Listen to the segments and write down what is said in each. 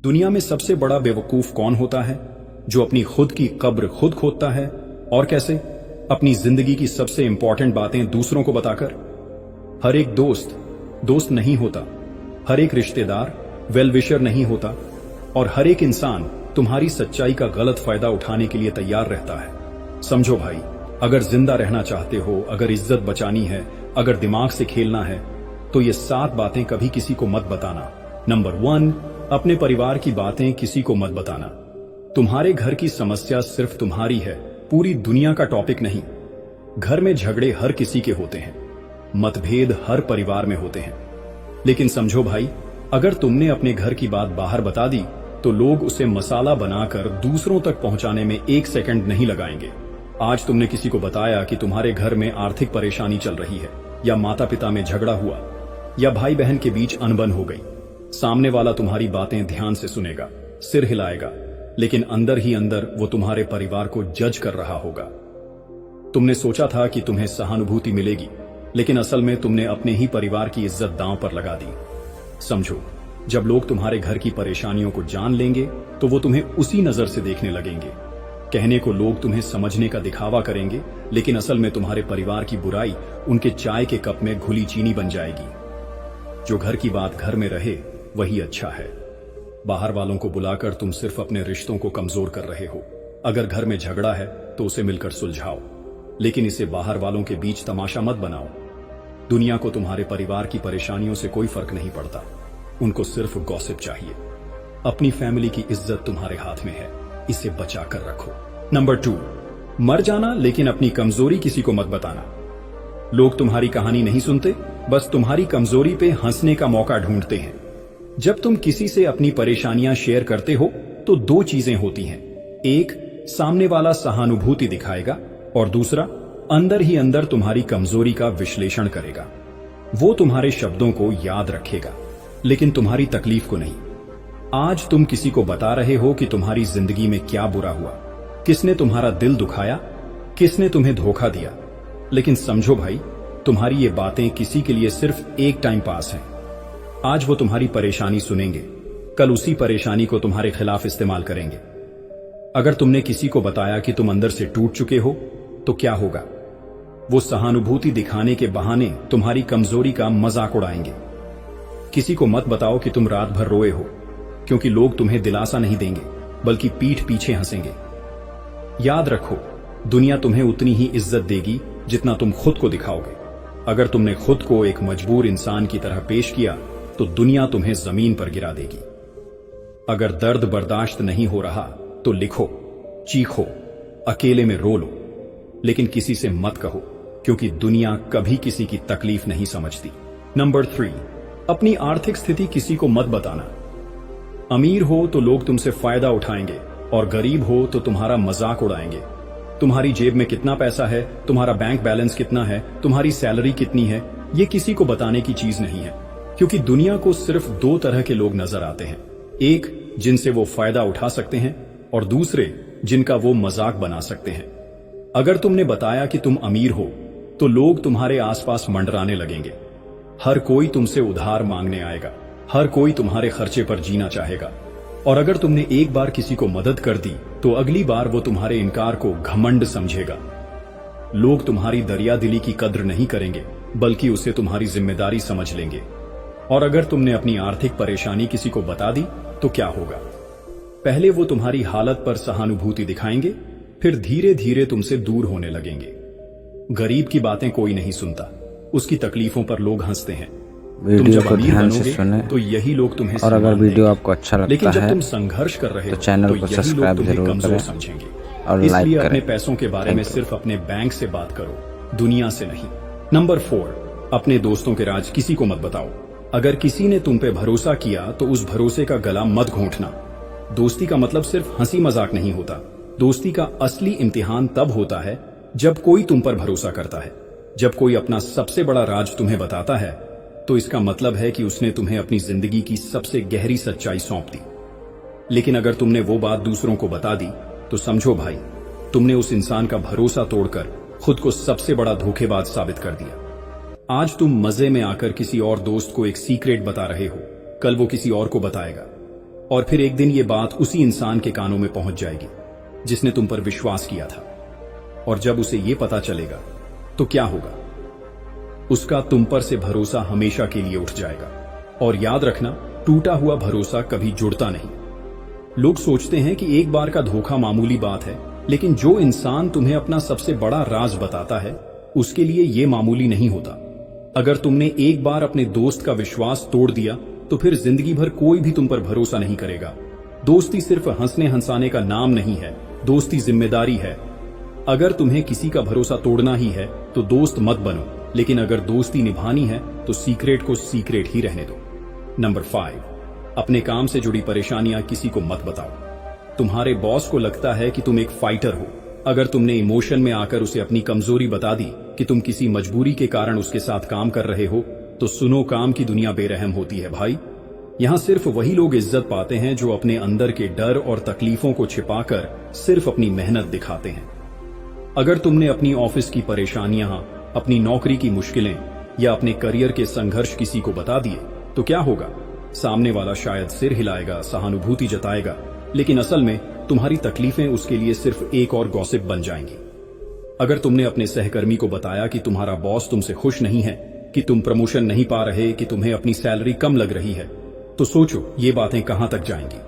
दुनिया में सबसे बड़ा बेवकूफ कौन होता है? जो अपनी खुद की कब्र खुद खोदता है। और कैसे? अपनी जिंदगी की सबसे इंपॉर्टेंट बातें दूसरों को बताकर। हर एक दोस्त नहीं होता, हर एक रिश्तेदार वेल विशर नहीं होता, और हर एक इंसान तुम्हारी सच्चाई का गलत फायदा उठाने के लिए तैयार रहता है। समझो भाई, अगर जिंदा रहना चाहते हो, अगर इज्जत बचानी है, अगर दिमाग से खेलना है, तो ये 7 बातें कभी किसी को मत बताना। नंबर 1, अपने परिवार की बातें किसी को मत बताना। तुम्हारे घर की समस्या सिर्फ तुम्हारी है, पूरी दुनिया का टॉपिक नहीं। घर में झगड़े हर किसी के होते हैं, मतभेद हर परिवार में होते हैं, लेकिन समझो भाई, अगर तुमने अपने घर की बात बाहर बता दी तो लोग उसे मसाला बनाकर दूसरों तक पहुंचाने में 1 सेकंड नहीं लगाएंगे। आज तुमने किसी को बताया कि तुम्हारे घर में आर्थिक परेशानी चल रही है, या माता पिता में झगड़ा हुआ, या भाई बहन के बीच अनबन हो गई। सामने वाला तुम्हारी बातें ध्यान से सुनेगा, सिर हिलाएगा, लेकिन अंदर ही अंदर वो तुम्हारे परिवार को जज कर रहा होगा। तुमने सोचा था कि तुम्हें सहानुभूति मिलेगी, लेकिन असल में तुमने अपने ही परिवार की इज्जत दांव पर लगा दी। समझो, जब लोग तुम्हारे घर की परेशानियों को जान लेंगे तो वो तुम्हें उसी नजर से देखने लगेंगे। कहने को लोग तुम्हें समझने का दिखावा करेंगे, लेकिन असल में तुम्हारे परिवार की बुराई उनके चाय के कप में घुली चीनी बन जाएगी। जो घर की बात घर में रहे वही अच्छा है। बाहर वालों को बुलाकर तुम सिर्फ अपने रिश्तों को कमजोर कर रहे हो। अगर घर में झगड़ा है तो उसे मिलकर सुलझाओ, लेकिन इसे बाहर वालों के बीच तमाशा मत बनाओ। दुनिया को तुम्हारे परिवार की परेशानियों से कोई फर्क नहीं पड़ता, उनको सिर्फ गॉसिप चाहिए। अपनी फैमिली की इज्जत तुम्हारे हाथ में है, इसे बचा कर रखो। नंबर 2, मर जाना लेकिन अपनी कमजोरी किसी को मत बताना। लोग तुम्हारी कहानी नहीं सुनते, बस तुम्हारी कमजोरी पे हंसने का मौका ढूंढते हैं। जब तुम किसी से अपनी परेशानियां शेयर करते हो तो 2 चीजें होती हैं। एक, सामने वाला सहानुभूति दिखाएगा, और दूसरा, अंदर ही अंदर तुम्हारी कमजोरी का विश्लेषण करेगा। वो तुम्हारे शब्दों को याद रखेगा, लेकिन तुम्हारी तकलीफ को नहीं। आज तुम किसी को बता रहे हो कि तुम्हारी जिंदगी में क्या बुरा हुआ, किसने तुम्हारा दिल दुखाया, किसने तुम्हें धोखा दिया। लेकिन समझो भाई, तुम्हारी ये बातें किसी के लिए सिर्फ एक टाइम पास हैं। आज वो तुम्हारी परेशानी सुनेंगे, कल उसी परेशानी को तुम्हारे खिलाफ इस्तेमाल करेंगे। अगर तुमने किसी को बताया कि तुम अंदर से टूट चुके हो तो क्या होगा? वो सहानुभूति दिखाने के बहाने तुम्हारी कमजोरी का मजाक उड़ाएंगे। किसी को मत बताओ कि तुम रात भर रोए हो, क्योंकि लोग तुम्हें दिलासा नहीं देंगे, बल्कि पीठ पीछे हंसेंगे। याद रखो, दुनिया तुम्हें उतनी ही इज्जत देगी जितना तुम खुद को दिखाओगे। अगर तुमने खुद को एक मजबूर इंसान की तरह पेश किया तो दुनिया तुम्हें जमीन पर गिरा देगी। अगर दर्द बर्दाश्त नहीं हो रहा तो लिखो, चीखो, अकेले में रो लो, लेकिन किसी से मत कहो, क्योंकि दुनिया कभी किसी की तकलीफ नहीं समझती। नंबर 3, अपनी आर्थिक स्थिति किसी को मत बताना। अमीर हो तो लोग तुमसे फायदा उठाएंगे, और गरीब हो तो तुम्हारा मजाक उड़ाएंगे। तुम्हारी जेब में कितना पैसा है, तुम्हारा बैंक बैलेंस कितना है, तुम्हारी सैलरी कितनी है, ये किसी को बताने की चीज नहीं है, क्योंकि दुनिया को सिर्फ 2 तरह के लोग नजर आते हैं। एक, जिनसे वो फायदा उठा सकते हैं, और दूसरे, जिनका वो मजाक बना सकते हैं। अगर तुमने बताया कि तुम अमीर हो तो लोग तुम्हारे आसपास मंडराने लगेंगे। हर कोई तुमसे उधार मांगने आएगा, हर कोई तुम्हारे खर्चे पर जीना चाहेगा। और अगर तुमने एक बार किसी को मदद कर दी तो अगली बार वो तुम्हारे इनकार को घमंड समझेगा। लोग तुम्हारी दरियादिली की कद्र नहीं करेंगे, बल्कि उसे तुम्हारी जिम्मेदारी समझ लेंगे। और अगर तुमने अपनी आर्थिक परेशानी किसी को बता दी तो क्या होगा? पहले वो तुम्हारी हालत पर सहानुभूति दिखाएंगे, फिर धीरे धीरे तुमसे दूर होने लगेंगे। गरीब की बातें कोई नहीं सुनता, उसकी तकलीफों पर लोग हंसते हैं। तुम जब अमीर बनोगे तो यही लोग तुम्हें और अगर वीडियो आपको अच्छा लगता लेकिन जब है तुम संघर्ष कर रहे तो हो चैनल को यही सब्सक्राइब लोग तुम्हें जरूर कमजोर करें समझेंगे। और लाइक इसलिए करें। अपने पैसों के बारे में सिर्फ अपने बैंक से बात करो, दुनिया से नहीं। नंबर 4, अपने दोस्तों के राज किसी को मत बताओ। अगर किसी ने तुम पे भरोसा किया तो उस भरोसे का गला मत घोंटना। दोस्ती का मतलब सिर्फ हंसी मजाक नहीं होता। दोस्ती का असली इम्तिहान तब होता है जब कोई तुम पर भरोसा करता है। जब कोई अपना सबसे बड़ा राज तुम्हें बताता है तो इसका मतलब है कि उसने तुम्हें अपनी जिंदगी की सबसे गहरी सच्चाई सौंप दी। लेकिन अगर तुमने वो बात दूसरों को बता दी तो समझो भाई, तुमने उस इंसान का भरोसा तोड़कर खुद को सबसे बड़ा धोखेबाज साबित कर दिया। आज तुम मजे में आकर किसी और दोस्त को एक सीक्रेट बता रहे हो, कल वो किसी और को बताएगा। और फिर एक दिन ये बात उसी इंसान के कानों में पहुंच जाएगी जिसने तुम पर विश्वास किया था। और जब उसे ये पता चलेगा तो क्या होगा? उसका तुम पर से भरोसा हमेशा के लिए उठ जाएगा। और याद रखना, टूटा हुआ भरोसा कभी जुड़ता नहीं। लोग सोचते हैं कि एक बार का धोखा मामूली बात है, लेकिन जो इंसान तुम्हें अपना सबसे बड़ा राज बताता है उसके लिए यह मामूली नहीं होता। अगर तुमने एक बार अपने दोस्त का विश्वास तोड़ दिया तो फिर जिंदगी भर कोई भी तुम पर भरोसा नहीं करेगा। दोस्ती सिर्फ हंसने हंसाने का नाम नहीं है, दोस्ती जिम्मेदारी है। अगर तुम्हें किसी का भरोसा तोड़ना ही है तो दोस्त मत बनो, लेकिन अगर दोस्ती निभानी है तो सीक्रेट को सीक्रेट ही रहने दो। नंबर 5, अपने काम से जुड़ी परेशानियां किसी को मत बताओ। तुम्हारे बॉस को लगता है कि तुम एक फाइटर हो। अगर तुमने इमोशन में आकर उसे अपनी कमजोरी बता दी कि तुम किसी मजबूरी के कारण उसके साथ काम कर रहे हो, तो सुनो, काम की दुनिया बेरहम होती है भाई। यहां सिर्फ वही लोग इज्जत पाते हैं जो अपने अंदर के डर और तकलीफों को छिपाकर सिर्फ अपनी मेहनत दिखाते हैं। अगर तुमने अपनी ऑफिस की परेशानियां, अपनी नौकरी की मुश्किलें या अपने करियर के संघर्ष किसी को बता दिए तो क्या होगा? सामने वाला शायद सिर हिलाएगा, सहानुभूति जताएगा, लेकिन असल में तुम्हारी तकलीफें उसके लिए सिर्फ एक और गॉसिप बन जाएंगी। अगर तुमने अपने सहकर्मी को बताया कि तुम्हारा बॉस तुमसे खुश नहीं है, कि तुम प्रमोशन नहीं पा रहे, कि तुम्हें अपनी सैलरी कम लग रही है, तो सोचो ये बातें कहां तक जाएंगी।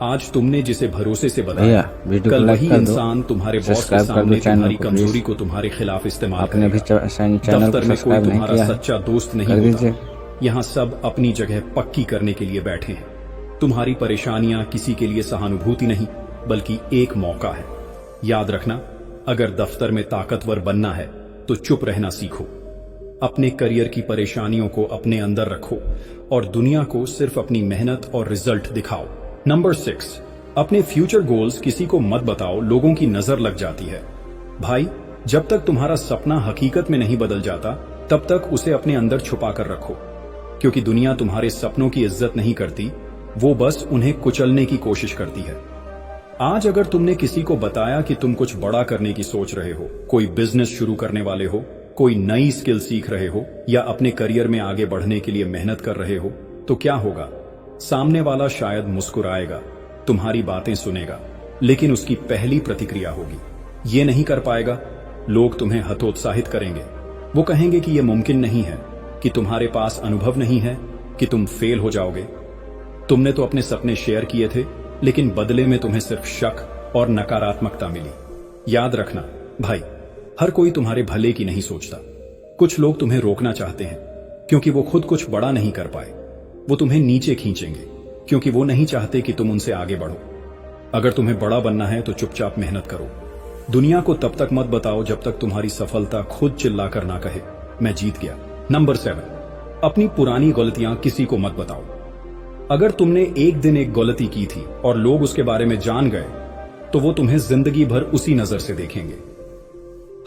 आज तुमने जिसे भरोसे से बताया, कल वही इंसान तुम्हारे बॉस के सामने तुम्हारी कमजोरी को तुम्हारे खिलाफ इस्तेमाल करेगा। दफ्तर में कोई तुम्हारा सच्चा दोस्त नहीं होता। यहाँ सब अपनी जगह पक्की करने के लिए बैठे हैं। तुम्हारी परेशानियां किसी के लिए सहानुभूति नहीं, बल्कि एक मौका है। याद रखना, अगर दफ्तर में ताकतवर बनना है तो चुप रहना सीखो। अपने करियर की परेशानियों को अपने अंदर रखो और दुनिया को सिर्फ अपनी मेहनत और रिजल्ट दिखाओ। नंबर 6, अपने फ्यूचर गोल्स किसी को मत बताओ, लोगों की नजर लग जाती है। भाई, जब तक तुम्हारा सपना हकीकत में नहीं बदल जाता तब तक उसे अपने अंदर छुपा कर रखो, क्योंकि दुनिया तुम्हारे सपनों की इज्जत नहीं करती, वो बस उन्हें कुचलने की कोशिश करती है। आज अगर तुमने किसी को बताया कि तुम कुछ बड़ा करने की सोच रहे हो, कोई बिजनेस शुरू करने वाले हो, कोई नई स्किल सीख रहे हो या अपने करियर में आगे बढ़ने के लिए मेहनत कर रहे हो, तो क्या होगा? सामने वाला शायद मुस्कुराएगा, तुम्हारी बातें सुनेगा, लेकिन उसकी पहली प्रतिक्रिया होगी ये नहीं कर पाएगा। लोग तुम्हें हतोत्साहित करेंगे। वो कहेंगे कि यह मुमकिन नहीं है, कि तुम्हारे पास अनुभव नहीं है, कि तुम फेल हो जाओगे। तुमने तो अपने सपने शेयर किए थे, लेकिन बदले में तुम्हें सिर्फ शक और नकारात्मकता मिली। याद रखना भाई, हर कोई तुम्हारे भले की नहीं सोचता। कुछ लोग तुम्हें रोकना चाहते हैं क्योंकि वो खुद कुछ बड़ा नहीं कर पाए। वो तुम्हें नीचे खींचेंगे क्योंकि वो नहीं चाहते कि तुम उनसे आगे बढ़ो। अगर तुम्हें बड़ा बनना है तो चुपचाप मेहनत करो। दुनिया को तब तक मत बताओ जब तक तुम्हारी सफलता खुद चिल्लाकर ना कहे, मैं जीत गया। नंबर 7, अपनी पुरानी गलतियां किसी को मत बताओ। अगर तुमने एक दिन एक गलती की थी और लोग उसके बारे में जान गए, तो वो तुम्हें जिंदगी भर उसी नजर से देखेंगे।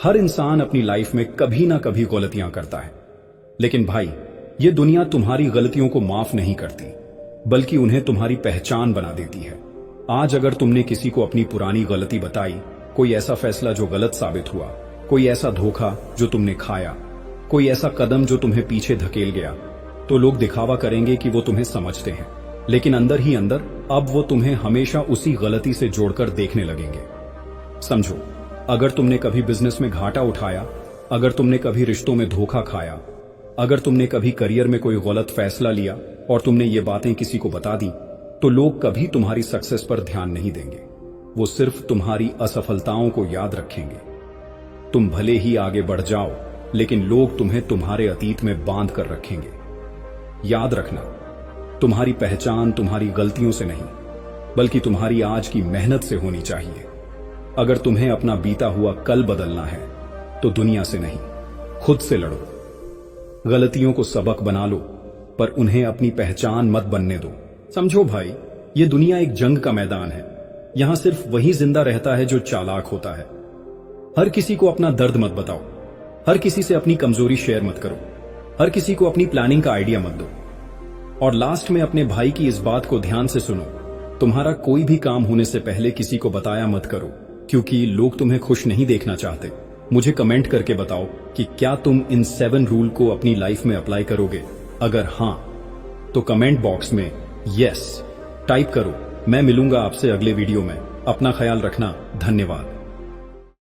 हर इंसान अपनी लाइफ में कभी ना कभी गलतियां करता है, लेकिन भाई, ये दुनिया तुम्हारी गलतियों को माफ नहीं करती, बल्कि उन्हें तुम्हारी पहचान बना देती है। आज अगर तुमने किसी को अपनी पुरानी गलती बताई, कोई ऐसा फैसला जो गलत साबित हुआ, कोई ऐसा धोखा जो तुमने खाया, कोई ऐसा कदम जो तुम्हें पीछे धकेल गया, तो लोग दिखावा करेंगे कि वो तुम्हें समझते हैं, लेकिन अंदर ही अंदर अब वो तुम्हें हमेशा उसी गलती से जोड़कर देखने लगेंगे। समझो, अगर तुमने कभी बिजनेस में घाटा उठाया, अगर तुमने कभी रिश्तों में धोखा खाया, अगर तुमने कभी करियर में कोई गलत फैसला लिया और तुमने ये बातें किसी को बता दी, तो लोग कभी तुम्हारी सक्सेस पर ध्यान नहीं देंगे। वो सिर्फ तुम्हारी असफलताओं को याद रखेंगे। तुम भले ही आगे बढ़ जाओ, लेकिन लोग तुम्हें तुम्हारे अतीत में बांध कर रखेंगे। याद रखना, तुम्हारी पहचान तुम्हारी गलतियों से नहीं, बल्कि तुम्हारी आज की मेहनत से होनी चाहिए। अगर तुम्हें अपना बीता हुआ कल बदलना है, तो दुनिया से नहीं, खुद से लड़ो। गलतियों को सबक बना लो, पर उन्हें अपनी पहचान मत बनने दो। समझो भाई, ये दुनिया एक जंग का मैदान है। यहां सिर्फ वही जिंदा रहता है जो चालाक होता है। हर किसी को अपना दर्द मत बताओ, हर किसी से अपनी कमजोरी शेयर मत करो, हर किसी को अपनी प्लानिंग का आइडिया मत दो। और लास्ट में अपने भाई की इस बात को ध्यान से सुनो, तुम्हारा कोई भी काम होने से पहले किसी को बताया मत करो, क्योंकि लोग तुम्हें खुश नहीं देखना चाहते। मुझे कमेंट करके बताओ कि क्या तुम इन 7 रूल को अपनी लाइफ में अप्लाई करोगे। अगर हां, तो कमेंट बॉक्स में यस टाइप करो। मैं मिलूंगा आपसे अगले वीडियो में। अपना ख्याल रखना। धन्यवाद।